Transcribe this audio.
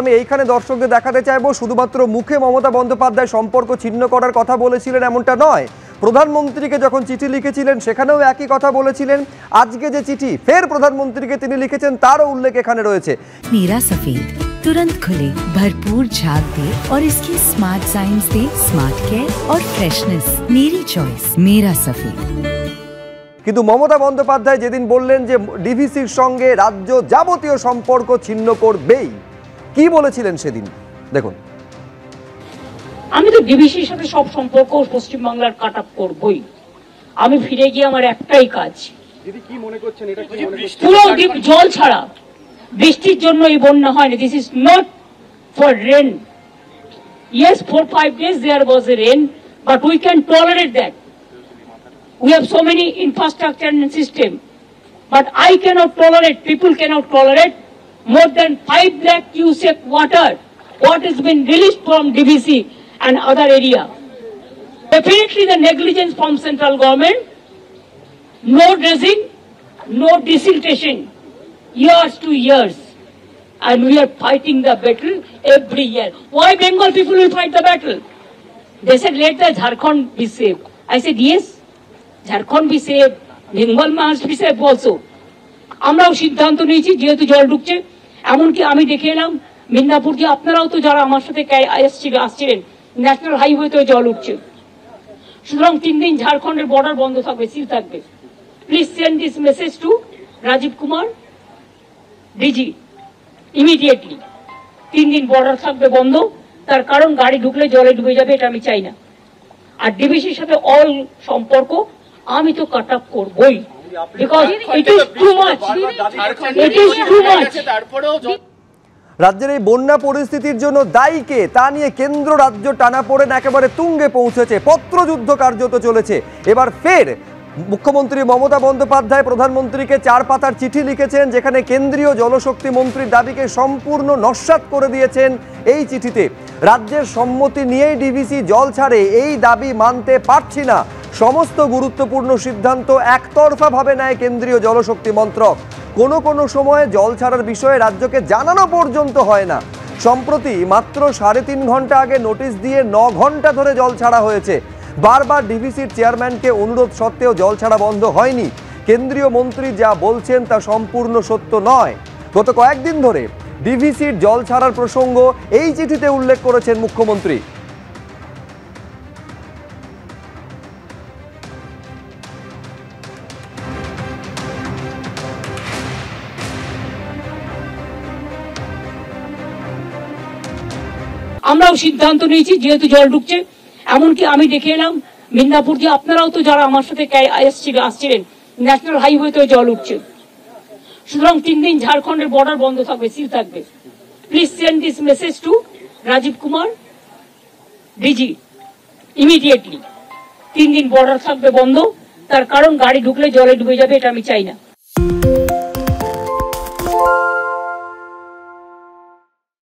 আমি এইখানে দর্শকদের দেখাতে চাইবো শুধুমাত্র মুখে মমতা বন্দ্যোপাধ্যায় সম্পর্ক ছিন্ন করার কথা বলেছিলেন এমনটা নয়, প্রধানমন্ত্রীকে যখন চিঠি লিখেছিলেন সেখানেও একই কথা বলেছিলেন। আজকে যে চিঠি ফের প্রধানমন্ত্রীকে তিনি লিখেছেন তারও উল্লেখ এখানে রয়েছে। मीरा सफेद तुरंत खुले, भरपूर झाग दे और इसकी स्मार्ट साइंस दे स्मार्ट केयर और फ्रेशनेस। मेरी चॉइस मेरा सफेद। কিন্তু মমতা বন্দ্যোপাধ্যায় যেদিন বললেন যে ডিভিসির সঙ্গে রাজ্য যাবতীয় সম্পর্ক ছিন্ন করবেই, কি বলেছিলেন সেদিন দেখুন। আমি তো ডিভিসির সাথে সব সম্পর্ক পশ্চিমবাংলার কাট আপ করবই। আমি ফিরে গিয়ে আমার একটাই কাজ, পুরো দ্বীপ জল ছাড়া, বৃষ্টির জন্য এই বন্যা হয়নি। This is not for rain. Yes, 4-5 days there was a rain, but we can tolerate that. We have so many infrastructure and system, but I cannot tolerate, people cannot tolerate more than 5 lakh cubic water what has been released from DVC and other area. Definitely the negligence from central government, no dredging, no desiltation, years to years, and we are fighting the battle every year. Why Bengal people will fight the battle? They said let the Jharkhand be saved. I said yes, Jharkhand be saved, Bengal must be saved also. আমরাও সিদ্ধান্ত নিয়েছি, যেহেতু জল ঢুকছে, এমনকি আমি দেখে এলাম মিদনাপুর দিয়ে, আপনারাও তো যারা আমার সাথে আসছিলেন, ন্যাশনাল হাইওয়েতে জল উঠছে। সুতরাং 3 দিন ঝাড়খণ্ডের বর্ডার বন্ধ থাকবে, সিল থাকবে। Please send this message to Rajiv Kumar DG immediately. 3 দিন বর্ডার থাকবে বন্ধ, তার কারণ গাড়ি ঢুকলে জলে ডুবে যাবে, এটা আমি চাই না। আর ডিভিসির সাথে অল সম্পর্ক আমি তো কাট আপ করবই, because it is too much, it is too much. রাজ্যের এই বন্যা পরিস্থিতির জন্য দায়ী কে তা নিয়ে কেন্দ্র রাজ্য টানাপোড়েন একেবারে তুঙ্গে পৌঁছেছে, পত্রযুদ্ধ কার্যত চলেছে। এবার ফের মুখ্যমন্ত্রী মমতা বন্দ্যোপাধ্যায় প্রধানমন্ত্রীকে 4 পাতার চিঠি লিখেছেন, যেখানে কেন্দ্রীয় জলশক্তি মন্ত্রীর দাবিকে সম্পূর্ণ নস্যাৎ করে দিয়েছেন এই চিঠিতে। রাজ্যের সম্মতি নিয়েই ডিভিসি জল ছাড়ে, এই দাবি মানতে পারছি না। সমস্ত গুরুত্বপূর্ণ সিদ্ধান্ত একতরফাভাবে নেয় কেন্দ্রীয় জলশক্তি মন্ত্রক। কোনো সময়ে জল ছাড়ার বিষয়ে রাজ্যকে জানানো পর্যন্ত হয় না। সম্প্রতি মাত্র 3.5 ঘন্টা আগে নোটিশ দিয়ে 9 ঘন্টা ধরে জল ছাড়া হয়েছে। বারবার ডিভিসির চেয়ারম্যানকে অনুরোধ সত্ত্বেও জল ছাড়া বন্ধ হয়নি। কেন্দ্রীয় মন্ত্রী যা বলছেন তা সম্পূর্ণ সত্য নয়। গত কয়েকদিন ধরে ডিভিসির জল ছাড়ার প্রসঙ্গ এই চিঠিতে উল্লেখ করেছেন মুখ্যমন্ত্রী। আমরাও সিদ্ধান্ত নিয়েছি, যেহেতু জল ঢুকছে, এমনকি আমি দেখে এলাম মিদনাপুর দিয়ে, আপনারাও তো যারা আমার সাথে আসছিলেন, ন্যাশনাল হাইওয়েতে জল উঠছে। সুতরাং 3 দিন ঝাড়খণ্ডের বর্ডার বন্ধ থাকবে, সিল থাকবে। Please send this message to Rajiv Kumar DG immediately. 3 দিন বর্ডার থাকবে বন্ধ, তার কারণ গাড়ি ঢুকলে জলে ডুবে যাবে, এটা আমি চাই না।